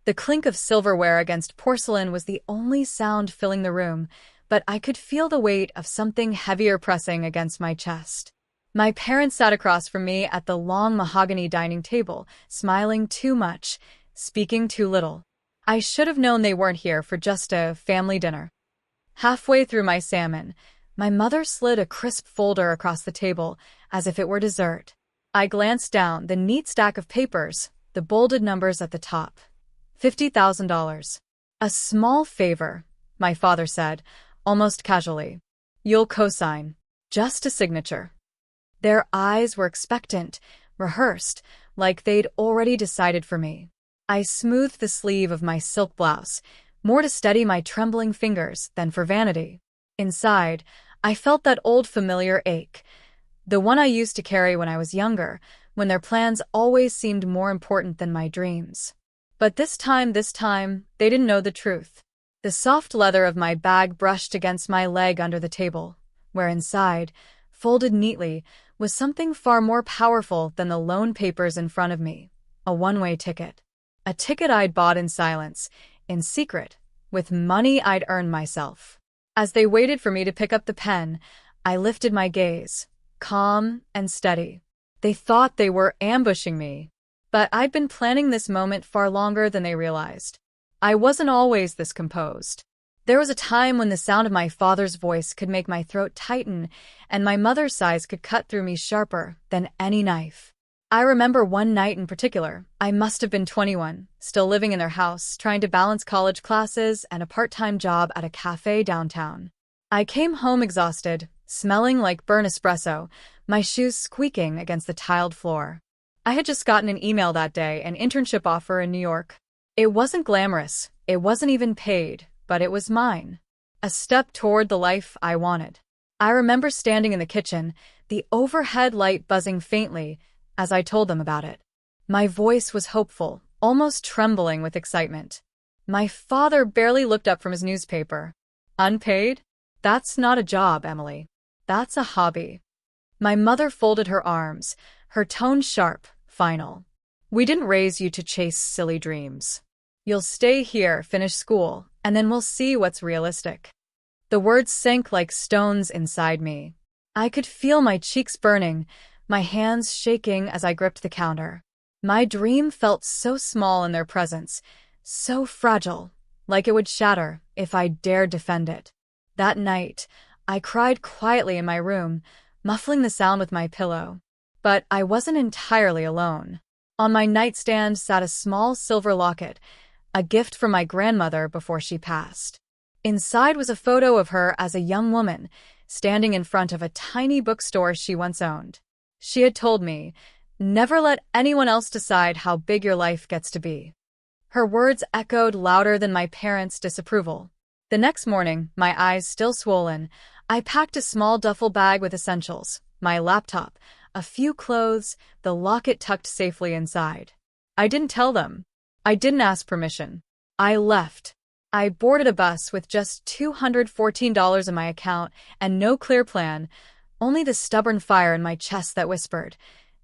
The clink of silverware against porcelain was the only sound filling the room, but I could feel the weight of something heavier pressing against my chest. My parents sat across from me at the long mahogany dining table, smiling too much, speaking too little. I should have known they weren't here for just a family dinner. Halfway through my salmon, my mother slid a crisp folder across the table, as if it were dessert. I glanced down the neat stack of papers, the bolded numbers at the top. $50,000. A small favor, my father said, almost casually. You'll co-sign. Just a signature. Their eyes were expectant, rehearsed, like they'd already decided for me. I smoothed the sleeve of my silk blouse, more to steady my trembling fingers than for vanity. Inside, I felt that old familiar ache, the one I used to carry when I was younger, when their plans always seemed more important than my dreams. But this time, they didn't know the truth. The soft leather of my bag brushed against my leg under the table, where inside, folded neatly, was something far more powerful than the loan papers in front of me. A one-way ticket. A ticket I'd bought in silence, in secret, with money I'd earned myself. As they waited for me to pick up the pen, I lifted my gaze, calm and steady. They thought they were ambushing me. But I'd been planning this moment far longer than they realized. I wasn't always this composed. There was a time when the sound of my father's voice could make my throat tighten, and my mother's sighs could cut through me sharper than any knife. I remember one night in particular. I must have been 21, still living in their house, trying to balance college classes and a part-time job at a cafe downtown. I came home exhausted, smelling like burnt espresso, my shoes squeaking against the tiled floor. I had just gotten an email that day, an internship offer in New York. It wasn't glamorous, it wasn't even paid, but it was mine. A step toward the life I wanted. I remember standing in the kitchen, the overhead light buzzing faintly, as I told them about it. My voice was hopeful, almost trembling with excitement. My father barely looked up from his newspaper. Unpaid? That's not a job, Emily. That's a hobby. My mother folded her arms, her tone sharp, final. We didn't raise you to chase silly dreams. You'll stay here, finish school, and then we'll see what's realistic. The words sank like stones inside me. I could feel my cheeks burning, my hands shaking as I gripped the counter. My dream felt so small in their presence, so fragile, like it would shatter if I dared defend it. That night, I cried quietly in my room, muffling the sound with my pillow. But I wasn't entirely alone. On my nightstand sat a small silver locket, a gift from my grandmother before she passed. Inside was a photo of her as a young woman, standing in front of a tiny bookstore she once owned. She had told me, "Never let anyone else decide how big your life gets to be." Her words echoed louder than my parents' disapproval. The next morning, my eyes still swollen, I packed a small duffel bag with essentials, my laptop, a few clothes, the locket tucked safely inside. I didn't tell them. I didn't ask permission. I left. I boarded a bus with just $214 in my account and no clear plan, only the stubborn fire in my chest that whispered,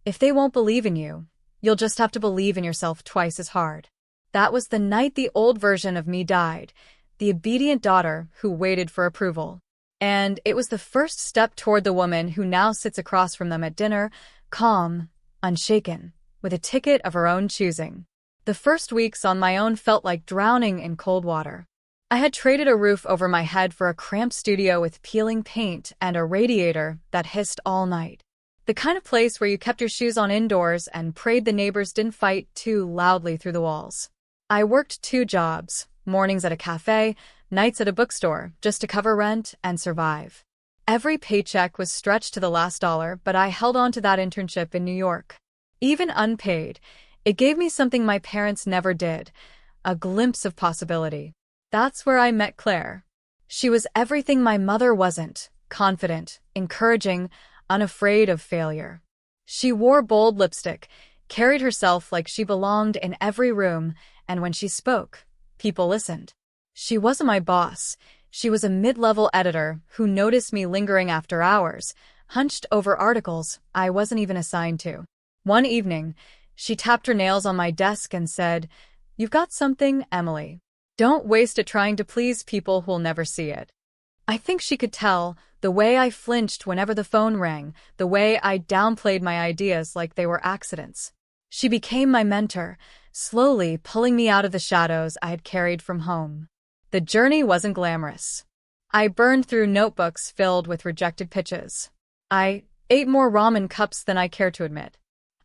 "If they won't believe in you, you'll just have to believe in yourself twice as hard." That was the night the old version of me died, the obedient daughter who waited for approval. And it was the first step toward the woman who now sits across from them at dinner, calm, unshaken, with a ticket of her own choosing. The first weeks on my own felt like drowning in cold water. I had traded a roof over my head for a cramped studio with peeling paint and a radiator that hissed all night. The kind of place where you kept your shoes on indoors and prayed the neighbors didn't fight too loudly through the walls. I worked 2 jobs, mornings at a cafe, nights at a bookstore, just to cover rent and survive. Every paycheck was stretched to the last dollar, but I held on to that internship in New York. Even unpaid, it gave me something my parents never did, a glimpse of possibility. That's where I met Claire. She was everything my mother wasn't, confident, encouraging, unafraid of failure. She wore bold lipstick, carried herself like she belonged in every room, and when she spoke, people listened. She wasn't my boss. She was a mid-level editor who noticed me lingering after hours, hunched over articles I wasn't even assigned to. One evening, she tapped her nails on my desk and said, You've got something, Emily. Don't waste it trying to please people who'll never see it. I think she could tell, the way I flinched whenever the phone rang, the way I downplayed my ideas like they were accidents. She became my mentor, slowly pulling me out of the shadows I had carried from home. The journey wasn't glamorous. I burned through notebooks filled with rejected pitches. I ate more ramen cups than I care to admit.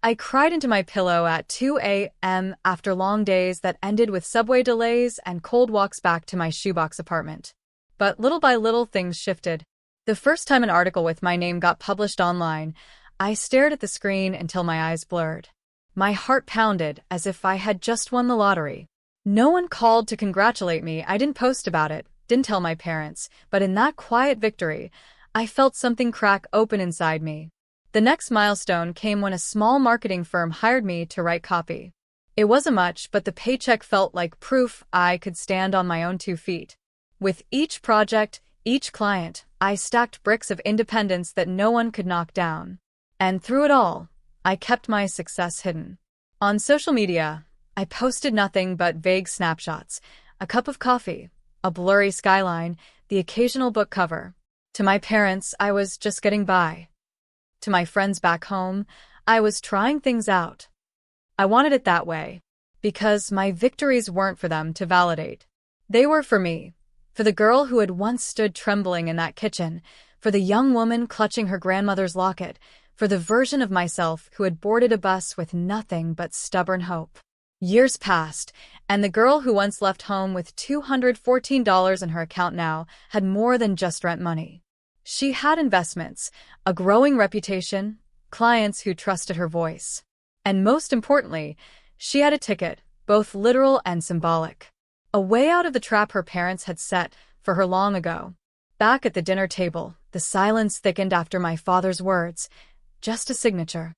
I cried into my pillow at 2 a.m. after long days that ended with subway delays and cold walks back to my shoebox apartment. But little by little things shifted. The first time an article with my name got published online, I stared at the screen until my eyes blurred. My heart pounded as if I had just won the lottery. No one called to congratulate me. I didn't post about it, didn't tell my parents, but in that quiet victory, I felt something crack open inside me. The next milestone came when a small marketing firm hired me to write copy. It wasn't much, but the paycheck felt like proof I could stand on my own 2 feet. With each project, each client, I stacked bricks of independence that no one could knock down. And through it all, I kept my success hidden. On social media, I posted nothing but vague snapshots, a cup of coffee, a blurry skyline, the occasional book cover. To my parents, I was just getting by. To my friends back home, I was trying things out. I wanted it that way, because my victories weren't for them to validate. They were for me, for the girl who had once stood trembling in that kitchen, for the young woman clutching her grandmother's locket, for the version of myself who had boarded a bus with nothing but stubborn hope. Years passed, and the girl who once left home with $214 in her account now had more than just rent money. She had investments, a growing reputation, clients who trusted her voice. And most importantly, she had a ticket, both literal and symbolic. A way out of the trap her parents had set for her long ago. Back at the dinner table, the silence thickened after my father's words. Just a signature.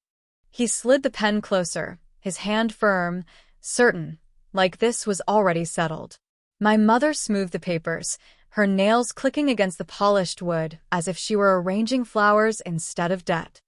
He slid the pen closer, his hand firm, certain, like this was already settled. My mother smoothed the papers, her nails clicking against the polished wood as if she were arranging flowers instead of debt.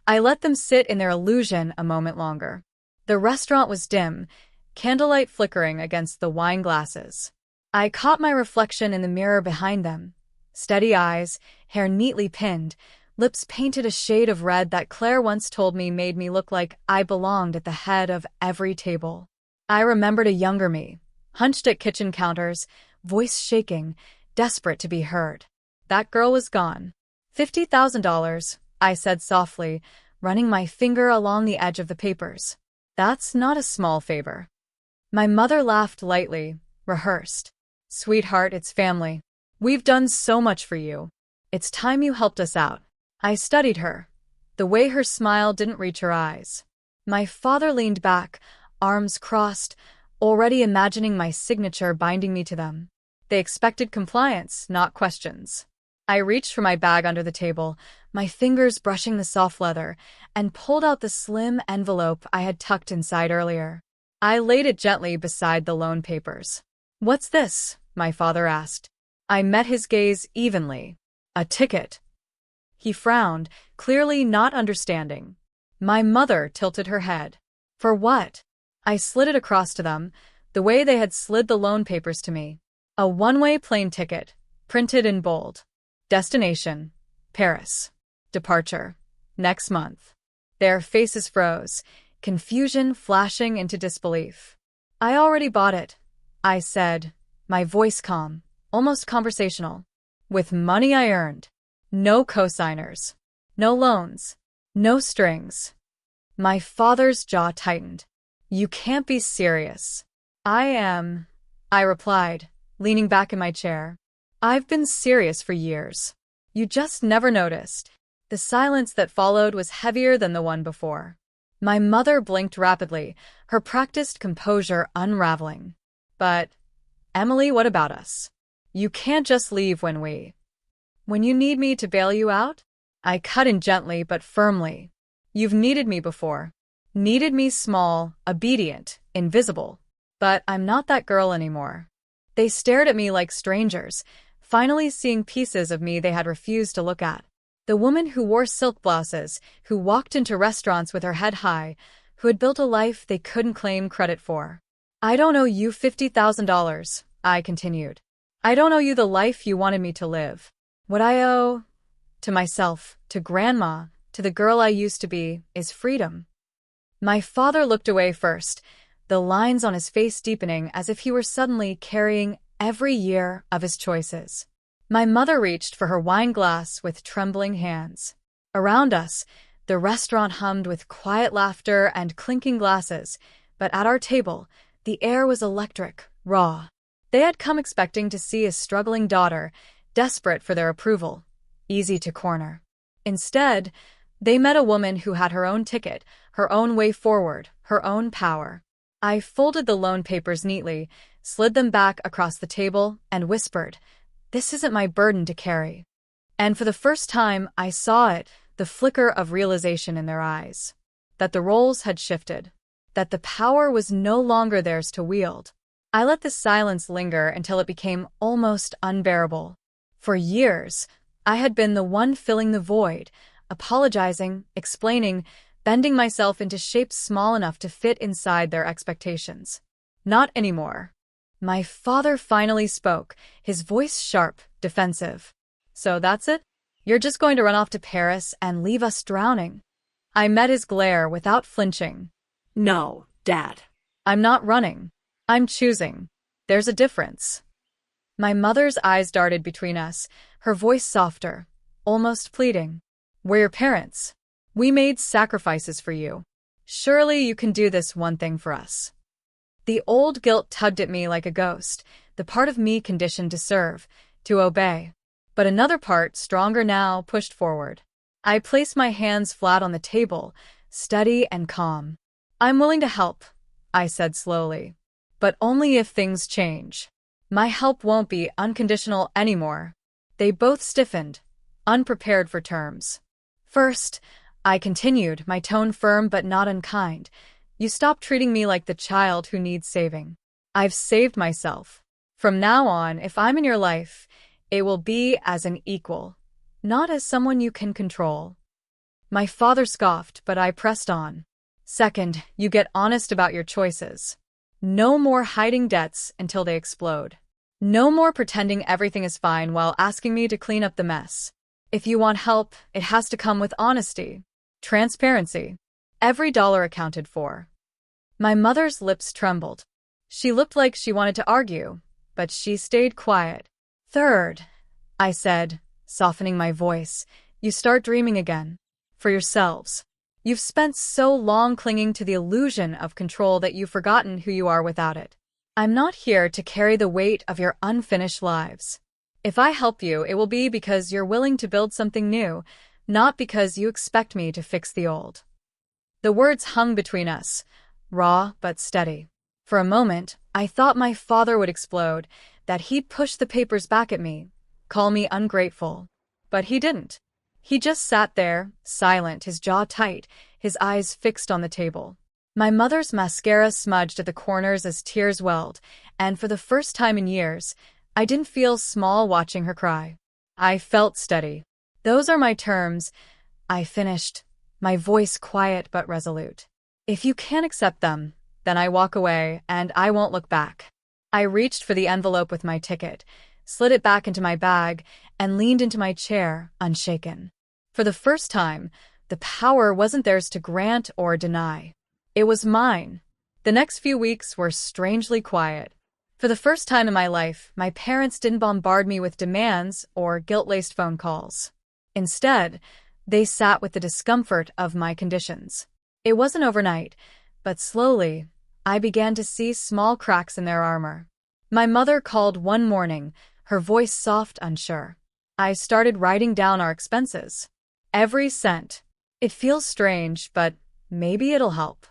I let them sit in their illusion a moment longer. The restaurant was dim, candlelight flickering against the wine glasses. I caught my reflection in the mirror behind them. Steady eyes, hair neatly pinned, lips painted a shade of red that Claire once told me made me look like I belonged at the head of every table. I remembered a younger me, hunched at kitchen counters, voice shaking, desperate to be heard. That girl was gone. $50,000, I said softly, running my finger along the edge of the papers. That's not a small favor. My mother laughed lightly, rehearsed. Sweetheart, it's family. We've done so much for you. It's time you helped us out. I studied her, the way her smile didn't reach her eyes. My father leaned back, arms crossed, already imagining my signature binding me to them. They expected compliance, not questions. I reached for my bag under the table, my fingers brushing the soft leather, and pulled out the slim envelope I had tucked inside earlier. I laid it gently beside the loan papers. "What's this?" my father asked. I met his gaze evenly. "A ticket." He frowned, clearly not understanding. My mother tilted her head. "For what?" I slid it across to them, the way they had slid the loan papers to me. A one-way plane ticket, printed in bold. Destination, Paris. Departure, next month. Their faces froze, confusion flashing into disbelief. "I already bought it," I said, my voice calm, almost conversational. "With money I earned. No cosigners. No loans. No strings." My father's jaw tightened. "You can't be serious." "I am," I replied, leaning back in my chair. "I've been serious for years. You just never noticed." The silence that followed was heavier than the one before. My mother blinked rapidly, her practiced composure unraveling. "But, Emily, what about us? You can't just leave when you need me to bail you out?" I cut in gently but firmly. "You've needed me before. Needed me small, obedient, invisible. But I'm not that girl anymore." They stared at me like strangers, finally seeing pieces of me they had refused to look at. The woman who wore silk blouses, who walked into restaurants with her head high, who had built a life they couldn't claim credit for. I don't owe you $50,000, I continued. I don't owe you the life you wanted me to live. What I owe to myself, to Grandma, to the girl I used to be, is freedom. My father looked away first, the lines on his face deepening as if he were suddenly carrying every year of his choices. My mother reached for her wine glass with trembling hands. Around us, the restaurant hummed with quiet laughter and clinking glasses, but at our table, the air was electric, raw. They had come expecting to see a struggling daughter, desperate for their approval, easy to corner. Instead, they met a woman who had her own ticket, her own way forward, her own power. I folded the loan papers neatly, slid them back across the table, and whispered, "This isn't my burden to carry." And for the first time, I saw it, the flicker of realization in their eyes. That the roles had shifted. That the power was no longer theirs to wield. I let the silence linger until it became almost unbearable. For years, I had been the one filling the void, apologizing, explaining, bending myself into shapes small enough to fit inside their expectations. Not anymore. My father finally spoke, his voice sharp, defensive. "So that's it? You're just going to run off to Paris and leave us drowning?" I met his glare without flinching. "No, Dad." "I'm not running. I'm choosing. There's a difference." My mother's eyes darted between us, her voice softer, almost pleading. "We're your parents. We made sacrifices for you. Surely you can do this one thing for us." The old guilt tugged at me like a ghost, the part of me conditioned to serve, to obey. But another part, stronger now, pushed forward. I placed my hands flat on the table, steady and calm. "I'm willing to help," I said slowly. "But only if things change. My help won't be unconditional anymore." They both stiffened, unprepared for terms. "First," I continued, my tone firm but not unkind, "you stop treating me like the child who needs saving. I've saved myself. From now on, if I'm in your life, it will be as an equal, not as someone you can control." My father scoffed, but I pressed on. "Second, you get honest about your choices. No more hiding debts until they explode. No more pretending everything is fine while asking me to clean up the mess. If you want help, it has to come with honesty, transparency, every dollar accounted for." My mother's lips trembled. She looked like she wanted to argue, but she stayed quiet. "Third," I said, softening my voice, "you start dreaming again. For yourselves. You've spent so long clinging to the illusion of control that you've forgotten who you are without it. I'm not here to carry the weight of your unfinished lives. If I help you, it will be because you're willing to build something new, not because you expect me to fix the old." The words hung between us, raw but steady. For a moment, I thought my father would explode, that he'd push the papers back at me, call me ungrateful. But he didn't. He just sat there, silent, his jaw tight, his eyes fixed on the table. My mother's mascara smudged at the corners as tears welled, and for the first time in years, I didn't feel small watching her cry. I felt steady. "Those are my terms," I finished, my voice quiet but resolute. "If you can't accept them, then I walk away and I won't look back." I reached for the envelope with my ticket, slid it back into my bag, and leaned into my chair, unshaken. For the first time, the power wasn't theirs to grant or deny. It was mine. The next few weeks were strangely quiet. For the first time in my life, my parents didn't bombard me with demands or guilt-laced phone calls. Instead, they sat with the discomfort of my conditions. It wasn't overnight, but slowly, I began to see small cracks in their armor. My mother called one morning, her voice soft, unsure. I started writing down our expenses. Every cent. It feels strange, but maybe it'll help.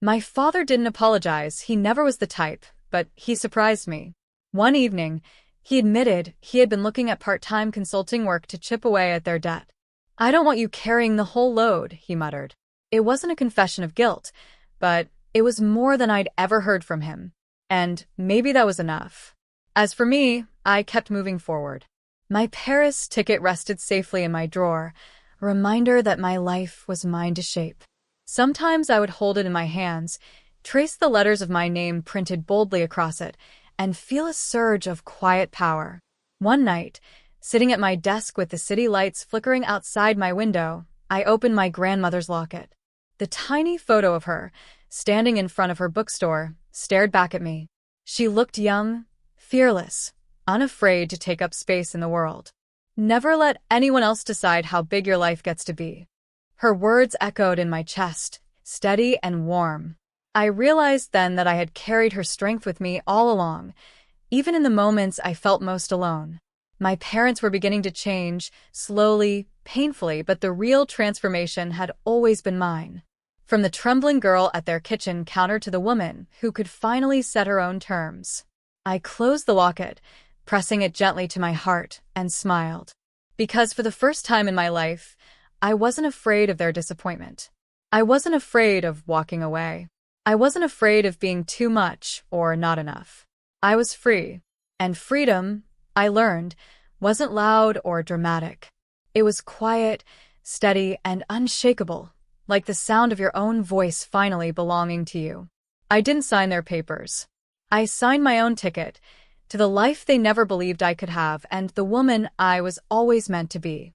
My father didn't apologize, he never was the type, but he surprised me. One evening, he admitted he had been looking at part-time consulting work to chip away at their debt. "I don't want you carrying the whole load," he muttered. It wasn't a confession of guilt, but it was more than I'd ever heard from him. And maybe that was enough. As for me, I kept moving forward. My Paris ticket rested safely in my drawer, a reminder that my life was mine to shape. Sometimes I would hold it in my hands, trace the letters of my name printed boldly across it, and feel a surge of quiet power. One night, sitting at my desk with the city lights flickering outside my window, I opened my grandmother's locket. The tiny photo of her, standing in front of her bookstore, stared back at me. She looked young, fearless, unafraid to take up space in the world. Never let anyone else decide how big your life gets to be. Her words echoed in my chest, steady and warm. I realized then that I had carried her strength with me all along, even in the moments I felt most alone. My parents were beginning to change, slowly, painfully, but the real transformation had always been mine. From the trembling girl at their kitchen counter to the woman who could finally set her own terms. I closed the locket, pressing it gently to my heart, and smiled. Because for the first time in my life, I wasn't afraid of their disappointment. I wasn't afraid of walking away. I wasn't afraid of being too much or not enough. I was free. And freedom, I learned, wasn't loud or dramatic. It was quiet, steady, and unshakable, like the sound of your own voice finally belonging to you. I didn't sign their papers. I signed my own ticket to the life they never believed I could have and the woman I was always meant to be.